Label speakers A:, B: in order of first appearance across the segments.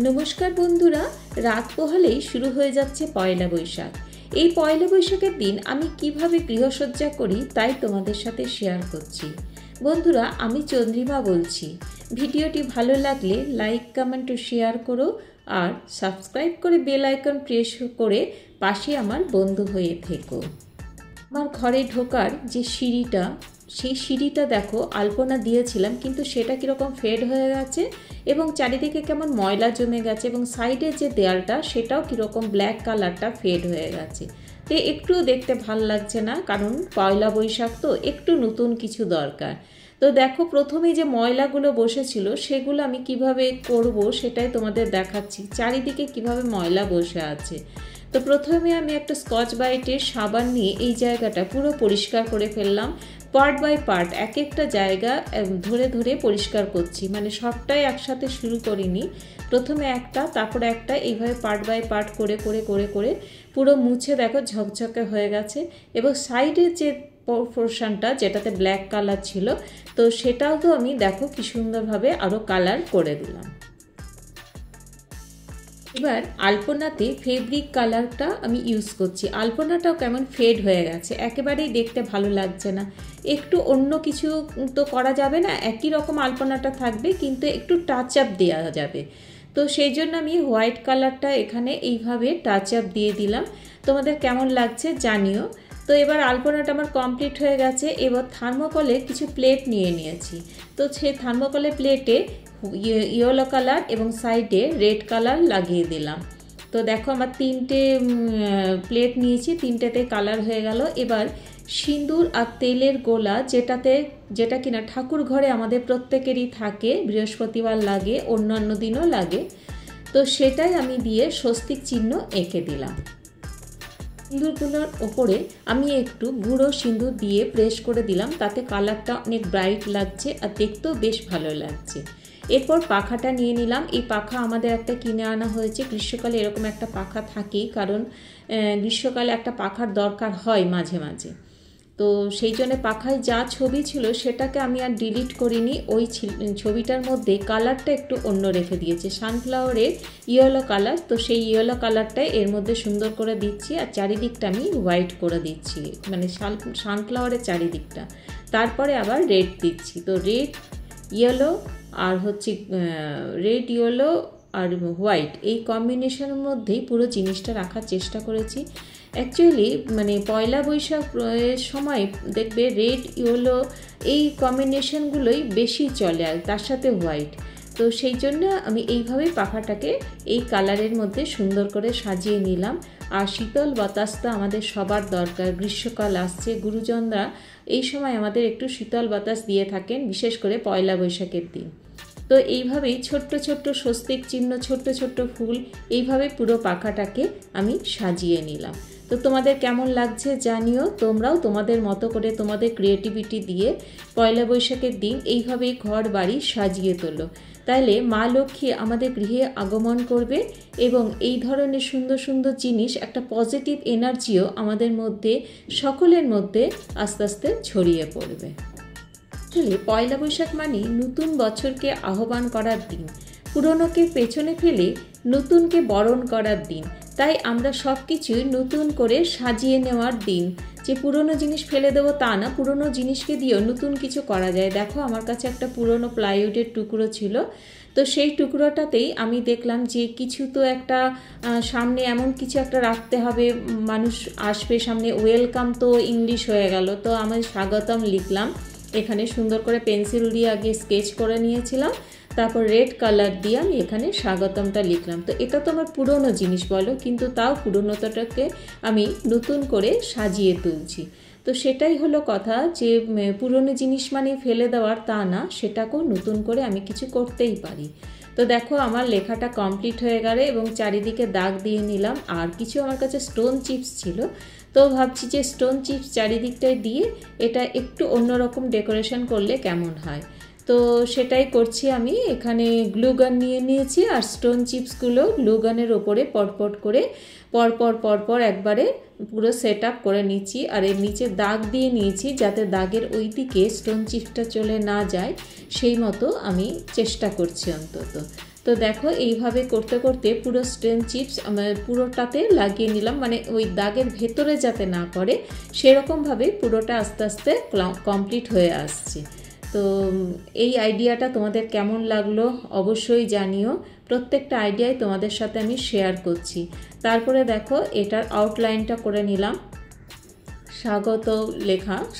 A: নমস্কার বন্ধুরা, রাত পোহালেই শুরু হয়ে যাচ্ছে পয়লা বৈশাখ। এই পয়লা বৈশাখের দিন আমি কিভাবে গৃহসজ্জা করি তাই তোমাদের সাথে শেয়ার করছি। বন্ধুরা, আমি চন্দ্রিমা বলছি। ভিডিওটি ভালো লাগলে লাইক, কমেন্ট ও শেয়ার করো আর সাবস্ক্রাইব করে বেল আইকন প্রেস করে পাশে আমার বন্ধু হয়ে থেকো। আমার ঘরে ঢোকার যে সিঁড়িটা, সেই সিঁড়িটা দেখো আলপনা দিয়েছিলাম, কিন্তু সেটা কীরকম ফেড হয়ে গেছে এবং চারিদিকে কেমন ময়লা জমে গেছে এবং সাইডের যে দেয়ালটা সেটাও কীরকম ব্ল্যাক কালারটা ফেড হয়ে গেছে। তো একটু দেখতে ভাল লাগছে না, কারণ পয়লা বৈশাখ তো একটু নতুন কিছু দরকার। তো দেখো, প্রথমে যে ময়লাগুলো বসেছিল সেগুলো আমি কিভাবে করব সেটাই তোমাদের দেখাচ্ছি। চারিদিকে কিভাবে ময়লা বসে আছে। তো প্রথমে আমি একটা স্কচ ব্রাইটের সাবান নিয়ে এই জায়গাটা পুরো পরিষ্কার করে ফেললাম। পার্ট বাই পার্ট এক একটা জায়গা ধরে ধরে পরিষ্কার করছি, মানে সবটাই একসাথে শুরু করিনি। প্রথমে একটা, তারপরে একটা, এইভাবে পার্ট বাই পার্ট করে করে করে করে পুরো মুছে দেখো ঝকঝকে হয়ে গেছে। এবং সাইডের যে পোর্শনটা যেটাতে ব্ল্যাক কালার ছিল, তো সেটাও তো আমি দেখো কি সুন্দরভাবে আরও কালার করে দিলাম। এবার আলপনাতে ফেব্রিক কালারটা আমি ইউজ করছি। আলপনাটাও কেমন ফেড হয়ে গেছে, একেবারেই দেখতে ভালো লাগছে না। একটু অন্য কিছু তো করা যাবে না, একই রকম আলপনাটা থাকবে, কিন্তু একটু টাচ আপ দেওয়া যাবে। তো সেই জন্য আমি হোয়াইট কালারটা এখানে এইভাবে টাচ আপ দিয়ে দিলাম। তোমাদের কেমন লাগছে জানিও। তো এবার আলপনাটা আমার কমপ্লিট হয়ে গেছে। এবার থার্মোকলের কিছু প্লেট নিয়ে নিয়েছি। তো সেই থার্মোকলের প্লেটে ইয়েলো কালার এবং সাইডে রেড কালার লাগিয়ে দিলাম। তো দেখো আমার তিনটে প্লেট নিয়েছি, তিনটেতে কালার হয়ে গেল। এবার সিঁদুর আর তেলের গোলা, যেটা কিনা ঠাকুর ঘরে আমাদের প্রত্যেকেরই থাকে, বৃহস্পতিবার লাগে, অন্যান্য দিনও লাগে। তো সেটাই আমি দিয়ে স্বস্তিক চিহ্ন এঁকে দিলাম। সিঁদুরগুলোর ওপরে আমি একটু গুঁড়ো সিঁদুর দিয়ে প্রেস করে দিলাম, তাতে কালারটা অনেক ব্রাইট লাগছে আর দেখতেও বেশ ভালো লাগছে। এরপর পাখাটা নিয়ে নিলাম। এই পাখা আমাদের একটা কিনে আনা হয়েছে। গ্রীষ্মকালে এরকম একটা পাখা থাকেই, কারণ গ্রীষ্মকালে একটা পাখার দরকার হয় মাঝে মাঝে। তো সেই জন্য পাখায় যা ছবি ছিল সেটাকে আমি আর ডিলিট করিনি। ওই ছবিটার মধ্যে কালারটা একটু অন্য রেখে দিয়েছে, সানফ্লাওয়ারের ইয়েলো কালার। তো সেই ইয়েলো কালারটাই এর মধ্যে সুন্দর করে দিচ্ছি, আর চারিদিকটা আমি হোয়াইট করে দিচ্ছি, মানে সানফ্লাওয়ারের চারিদিকটা। তারপরে আবার রেড দিচ্ছি। তো রেড, ইয়েলো আর হচ্ছে রেড, ইয়েলো আর হোয়াইট, এই কম্বিনেশনের মধ্যেই পুরো জিনিসটা রাখার চেষ্টা করেছি। অ্যাকচুয়ালি মানে পয়লা বৈশাখ সময় দেখবে রেড, ইয়েলো এই কম্বিনেশনগুলোই বেশি চলে, আর তার সাথে হোয়াইট। তো সেই জন্য আমি এইভাবেই পাখাটাকে এই কালারের মধ্যে সুন্দর করে সাজিয়ে নিলাম। আর শীতল বাতাস তো আমাদের সবার দরকার। গ্রীষ্মকাল আসছে, গুরুজনরা এই সময় আমাদের একটু শীতল বাতাস দিয়ে থাকেন, বিশেষ করে পয়লা বৈশাখের দিন। তো এইভাবেই ছোট্ট ছোট্ট স্বস্তিক চিহ্ন, ছোট্ট ছোট্ট ফুল, এইভাবে পুরো পাখাটাকে আমি সাজিয়ে নিলাম। তো তোমাদের কেমন লাগছে জানিও। তোমরাও তোমাদের মতো করে তোমাদের ক্রিয়েটিভিটি দিয়ে পয়লা বৈশাখের দিন এইভাবেই ঘর বাড়ি সাজিয়ে তোলো। তাইলে মা লক্ষ্মী আমাদের গৃহে আগমন করবে এবং এই ধরনের সুন্দর সুন্দর জিনিস, একটা পজিটিভ এনার্জিও আমাদের মধ্যে, সকলের মধ্যে আস্তে আস্তে ছড়িয়ে পড়বে। আসলে পয়লা বৈশাখ মানে নতুন বছরকে আহ্বান করার দিন, পুরনোকে পেছনে ফেলে নতুনকে বরণ করার দিন। তাই আমরা সব কিছুই নতুন করে সাজিয়ে নেওয়ার দিন। যে পুরনো জিনিস ফেলে দেবো তা না, পুরনো জিনিসকে দিয়েও নতুন কিছু করা যায়। দেখো আমার কাছে একটা পুরনো প্লাইউডের টুকরো ছিল, তো সেই টুকরোটাতেই আমি দেখলাম যে কিছু তো একটা সামনে এমন কিছু একটা রাখতে হবে, মানুষ আসবে সামনে, ওয়েলকাম তো ইংলিশ হয়ে গেল, তো আমি স্বাগতম লিখলাম। এখানে সুন্দর করে পেন্সিল দিয়ে আগে স্কেচ করে নিয়েছিলাম, তারপর রেড কালার দিয়ে আমি এখানে স্বাগতমটা লিখলাম। তো এটা তো আমার পুরনো জিনিস বলো, কিন্তু তাও পুরনোটাকে আমি নতুন করে সাজিয়ে তুলছি। তো সেটাই হলো কথা, যে পুরনো জিনিস মানে ফেলে দেওয়ার তা না, সেটাকেও নতুন করে আমি কিছু করতেই পারি। তো দেখো আমার লেখাটা কমপ্লিট হয়ে গেল এবং চারিদিকে দাগ দিয়ে নিলাম। আর কিছু আমার কাছে স্টোন চিপস ছিল, তো ভাবছি যে স্টোন চিপস চারিদিকটায় দিয়ে এটা একটু অন্যরকম ডেকোরেশন করলে কেমন হয়। তো সেটাই করছি আমি। এখানে গ্লু গান নিয়ে নিয়েছি আর স্টোন চিপসগুলো গ্লু গানের ওপরে পটপট করে পরপর একবারে পুরো সেট আপ করে নিচ্ছি। আর এর নিচে দাগ দিয়ে নিয়েছি, যাতে দাগের ওই দিকে স্টোন চিপসটা চলে না যায়, সেই মতো আমি চেষ্টা করছি অন্তত। তো দেখো এইভাবে করতে করতে পুরো স্টেন চিপস পুরোটাতে লাগিয়ে নিলাম, মানে ওই দাগের ভেতরে যাতে না পড়ে সেরকমভাবে পুরোটা আস্তে আস্তে কমপ্লিট হয়ে আসছে। তো এই আইডিয়াটা তোমাদের কেমন লাগলো অবশ্যই জানিও, প্রত্যেকটা আইডিয়াই তোমাদের সাথে আমি শেয়ার করছি। তারপরে দেখো এটার আউটলাইনটা করে নিলাম,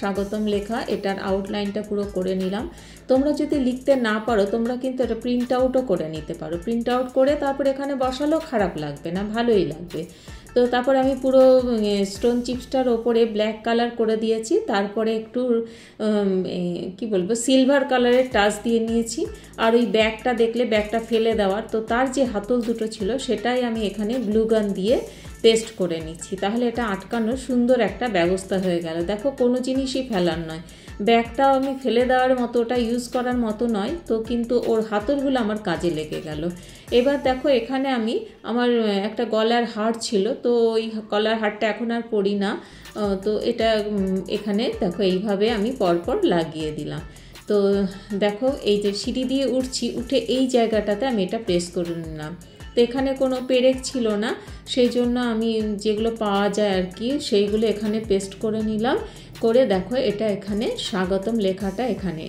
A: স্বাগতম লেখা এটার আউটলাইনটা পুরো করে নিলাম। তোমরা যদি লিখতে না পারো তোমরা কিন্তু এটা প্রিন্ট আউটও করে নিতে পারো, প্রিন্ট আউট করে তারপর এখানে বসালেও খারাপ লাগবে না, ভালোই লাগবে। তো তারপর আমি পুরো স্টোন চিপসটার ওপরে ব্ল্যাক কালার করে দিয়েছি, তারপরে একটু কি বলবো সিলভার কালারের টাচ দিয়ে নিয়েছি। আর ওই ব্যাগটা দেখলে ব্যাগটা ফেলে দেওয়ার, তো তার যে হাতল দুটো ছিল সেটাই আমি এখানে গ্লু গান দিয়ে পেস্ট করে নিচ্ছি, তাহলে এটা আটকানোর সুন্দর একটা ব্যবস্থা হয়ে গেল। দেখো কোনো জিনিসই ফেলার নয়, ব্যাগটাও আমি ফেলে দেওয়ার মতো, ওটা ইউজ করার মতো নয় তো, কিন্তু ওর হাতলগুলো আমার কাজে লেগে গেল। এবার দেখো এখানে আমি আমার একটা গলার হার ছিল, তো ওই গলার হারটা এখন আর পরি না, তো এটা এখানে দেখো এইভাবে আমি পরপর লাগিয়ে দিলাম। তো দেখো এই যে সিঁড়ি দিয়ে উঠছি, উঠে এই জায়গাটাতে আমি এটা প্রেস করে নিলাম। তো এখানে কোনো পেরেক ছিল না, সেই জন্য আমি যেগুলো পাওয়া যায় আর কি সেইগুলো এখানে পেস্ট করে নিলাম, করে দেখো এটা এখানে স্বাগতম লেখাটা এখানে,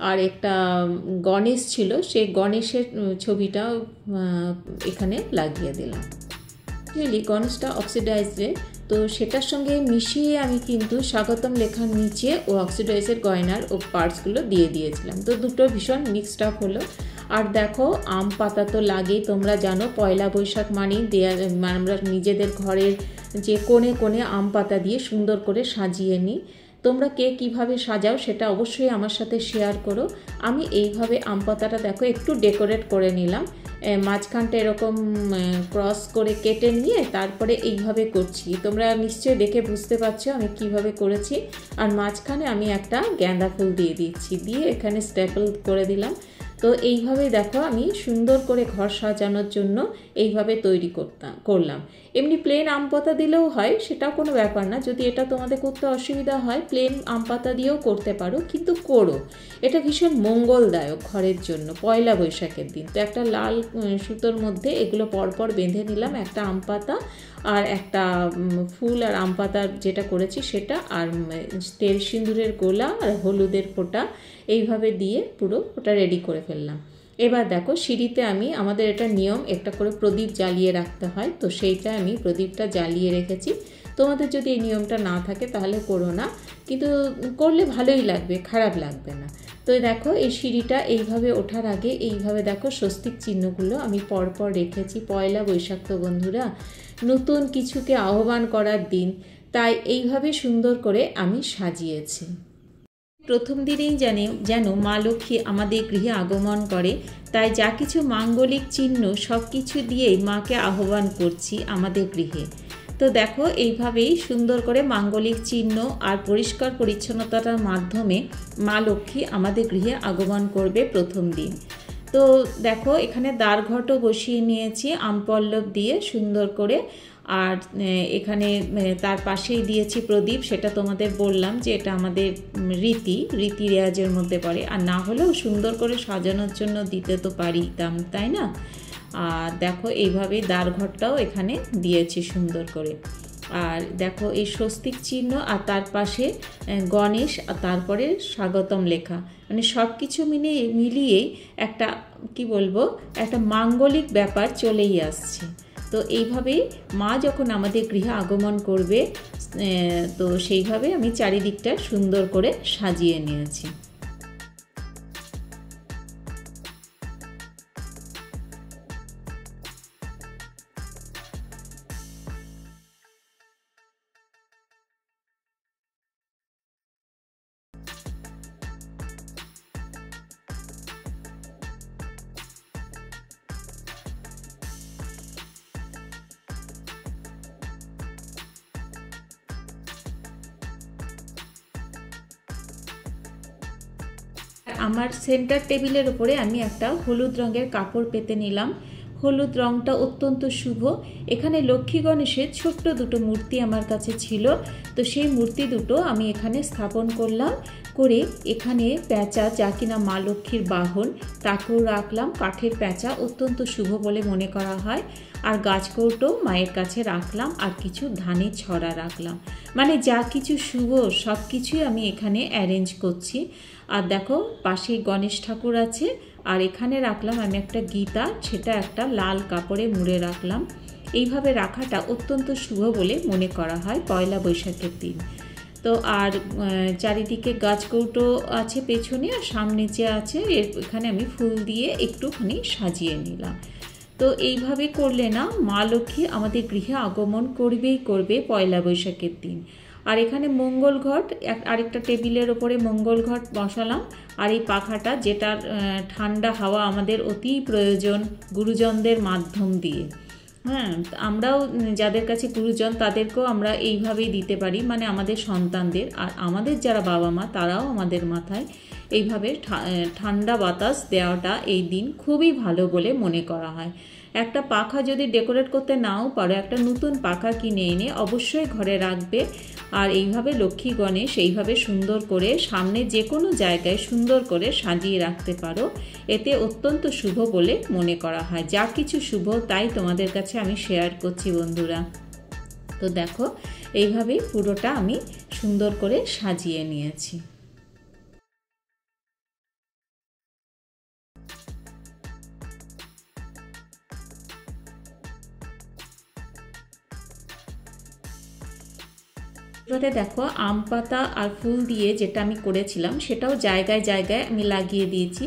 A: আর একটা গণেশ ছিল সেই গণেশের ছবিটা এখানে লাগিয়ে দিলাম। গণেশটা অক্সিডাইজে, তো সেটার সঙ্গে মিশিয়ে আমি কিন্তু স্বাগতম লেখার নিচে ও অক্সিডাইজের গয়নার ও পার্টসগুলো দিয়ে দিয়েছিলাম, তো দুটো ভীষণ মিক্সড আপ হলো। আর দেখো আম পাতা তো লাগেই, তোমরা জানো পয়লা বৈশাখ মানেই আমরা নিজেদের ঘরের যে কোণে কোণে আম পাতা দিয়ে সুন্দর করে সাজিয়ে নিই। তোমরা কে কীভাবে সাজাও সেটা অবশ্যই আমার সাথে শেয়ার করো। আমি এইভাবে আম পাতাটা দেখো একটু ডেকোরেট করে নিলাম, মাঝখানটা এরকম ক্রস করে কেটে নিয়ে তারপরে এইভাবে করছি, তোমরা নিশ্চয়ই দেখে বুঝতে পারছো আমি কিভাবে করেছি। আর মাঝখানে আমি একটা গাঁদা ফুল দিয়ে দিচ্ছি, দিয়ে এখানে স্টেপল করে দিলাম। তো এইভাবে দেখো আমি সুন্দর করে ঘর সাজানোর জন্য এইভাবে তৈরি করলাম। এমনি প্লেন আম পাতা দিলেও হয়, সেটাও কোনো ব্যাপার না, যদি এটা তোমাদের করতে অসুবিধা হয় প্লেন আম পাতা দিয়েও করতে পারো, কিন্তু করো, এটা ভীষণ মঙ্গলদায়ক ঘরের জন্য পয়লা বৈশাখের দিন। তো একটা লাল সুতোর মধ্যে এগুলো পরপর বেঁধে নিলাম, একটা আম পাতা আর একটা ফুল আর আম পাতার যেটা করেছি সেটা, আর তেল সিঁদুরের গোলা আর হলুদের ফোঁটা এইভাবে দিয়ে পুরো ওটা রেডি করে ফেললাম। এবার দেখো সিঁড়িতে আমি, আমাদের এটা নিয়ম একটা করে প্রদীপ জ্বালিয়ে রাখতে হয়, তো সেইটা আমি প্রদীপটা জ্বালিয়ে রেখেছি। তোমাদের যদি এই নিয়মটা না থাকে তাহলে করো না, কিন্তু করলে ভালোই লাগবে, খারাপ লাগবে না। তো দেখো এই সিঁড়িটা এইভাবে ওঠার আগে এইভাবে দেখো স্বস্তিক চিহ্নগুলো আমি পরপর রেখেছি। পয়লা বৈশাখ তো বন্ধুরা, নতুন কিছুকে আহ্বান করার দিন, তাই এইভাবে সুন্দর করে আমি সাজিয়েছি। প্রথম দিনেই যেন মা লক্ষ্মী আমাদের গৃহে আগমন করে, তাই যা কিছু মাঙ্গলিক চিহ্ন সব কিছু দিয়েই মাকে আহ্বান করছি আমাদের গৃহে। তো দেখো এইভাবেই সুন্দর করে মাঙ্গলিক চিহ্ন আর পরিষ্কার পরিচ্ছন্নতার মাধ্যমে মা লক্ষ্মী আমাদের গৃহে আগমন করবে প্রথম দিন। তো দেখো এখানে দ্বারঘটও বসিয়ে নিয়েছি আমপল্লব দিয়ে সুন্দর করে, আর এখানে তার পাশেই দিয়েছি প্রদীপ, সেটা তোমাদের বললাম যে এটা আমাদের রীতি রেওয়াজের মধ্যে পড়ে, আর না হলেও সুন্দর করে সাজানোর জন্য দিতে তো পারি, তাই না। আর দেখো এইভাবেই দ্বারঘরটাও এখানে দিয়েছি সুন্দর করে। আর দেখো এই স্বস্তিক চিহ্ন আর তার পাশে গণেশ আর তারপরে স্বাগতম লেখা, মানে সব কিছু মিলিয়েই একটা কি বলবো একটা মাঙ্গলিক ব্যাপার চলেই আসছে। তো এইভাবেই মা যখন আমাদের গৃহে আগমন করবে, তো সেইভাবে আমি চারিদিকটা সুন্দর করে সাজিয়ে নিয়েছি। আমার সেন্টার টেবিলের উপরে আমি একটা হলুদ রঙের কাপড় পেতে নিলাম, হলুদ রঙটা অত্যন্ত শুভ। এখানে লক্ষ্মী গণেশের ছোট্ট দুটো মূর্তি আমার কাছে ছিল, তো সেই মূর্তি দুটো আমি এখানে স্থাপন করলাম। করে এখানে প্যাঁচা, যা কিনা মা লক্ষ্মীর বাহন, তাকেও রাখলাম। কাঠের প্যাঁচা অত্যন্ত শুভ বলে মনে করা হয়। আর গাছকৌটো মায়ের কাছে রাখলাম, আর কিছু ধানের ছড়া রাখলাম। মানে যা কিছু শুভ সব কিছুই আমি এখানে অ্যারেঞ্জ করছি। আর দেখো পাশে গণেশ ঠাকুর আছে, আর এখানে রাখলাম আমি একটা গীতা, সেটা একটা লাল কাপড়ে মুড়ে রাখলাম। এইভাবে রাখাটা অত্যন্ত শুভ বলে মনে করা হয় পয়লা বৈশাখের দিন। তো আর চারিদিকে গাছকৌটো আছে পেছনে, আর সামনে যে আছে এখানে আমি ফুল দিয়ে একটুখানি সাজিয়ে নিলাম। তো এইভাবে করলে না মা লক্ষ্মী আমাদের গৃহে আগমন করবেই করবে পয়লা বৈশাখের দিন। আর এখানে মঙ্গল ঘট, আরেকটা টেবিলের ওপরে মঙ্গল ঘট বসালাম। আর এই পাখাটা, যেটা ঠান্ডা হাওয়া আমাদের অতি প্রয়োজন গুরুজনদের মাধ্যম দিয়ে। হ্যাঁ, আমরাও যাদের কাছে গুরুজন তাদেরকেও আমরা এইভাবেই দিতে পারি, মানে আমাদের সন্তানদের। আর আমাদের যারা বাবা মা তারাও আমাদের মাথায় এইভাবে ঠান্ডা বাতাস দেওয়াটা এই দিন খুবই ভালো বলে মনে করা হয়। একটা পাখা যদি ডেকোরেট করতে নাও পারো, একটা নতুন পাখা কিনে এনে অবশ্যই ঘরে রাখবে। আর এইভাবে লক্ষ্মী গণেশ এইভাবে সুন্দর করে সামনে যে কোনো জায়গায় সুন্দর করে সাজিয়ে রাখতে পারো, এতে অত্যন্ত শুভ বলে মনে করা হয়। যা কিছু শুভ তাই তোমাদের কাছে আমি শেয়ার করছি বন্ধুরা। তো দেখো এইভাবেই পুরোটা আমি সুন্দর করে সাজিয়ে নিয়েছি। এবারে দেখো আম পাতা আর ফুল দিয়ে যেটা আমি করেছিলাম সেটাও জায়গায় জায়গায় আমি লাগিয়ে দিয়েছি।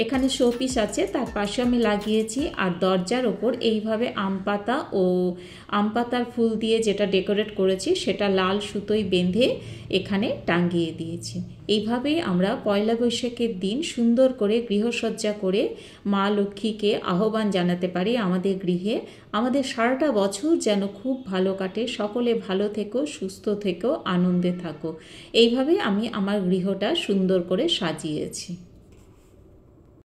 A: এখানে শোপিস আছে, তার পাশে আমি লাগিয়েছি। আর দরজার ওপর এইভাবে আম পাতা ও আম পাতার ফুল দিয়ে যেটা ডেকোরেট করেছি সেটা লাল সুতোয় বেঁধে এখানে টাঙিয়ে দিয়েছি। এইভাবেই আমরা পয়লা বৈশাখের দিন সুন্দর করে গৃহসজ্জা করে মা লক্ষ্মীকে আহ্বান জানাতে পারি আমাদের গৃহে। আমাদের সারাটা বছর যেন খুব ভালো কাটে, সকলে ভালো থেকো, সুস্থ থেকো, আনন্দে থাকো। এইভাবে আমি আমার গৃহটা সুন্দর করে সাজিয়েছি।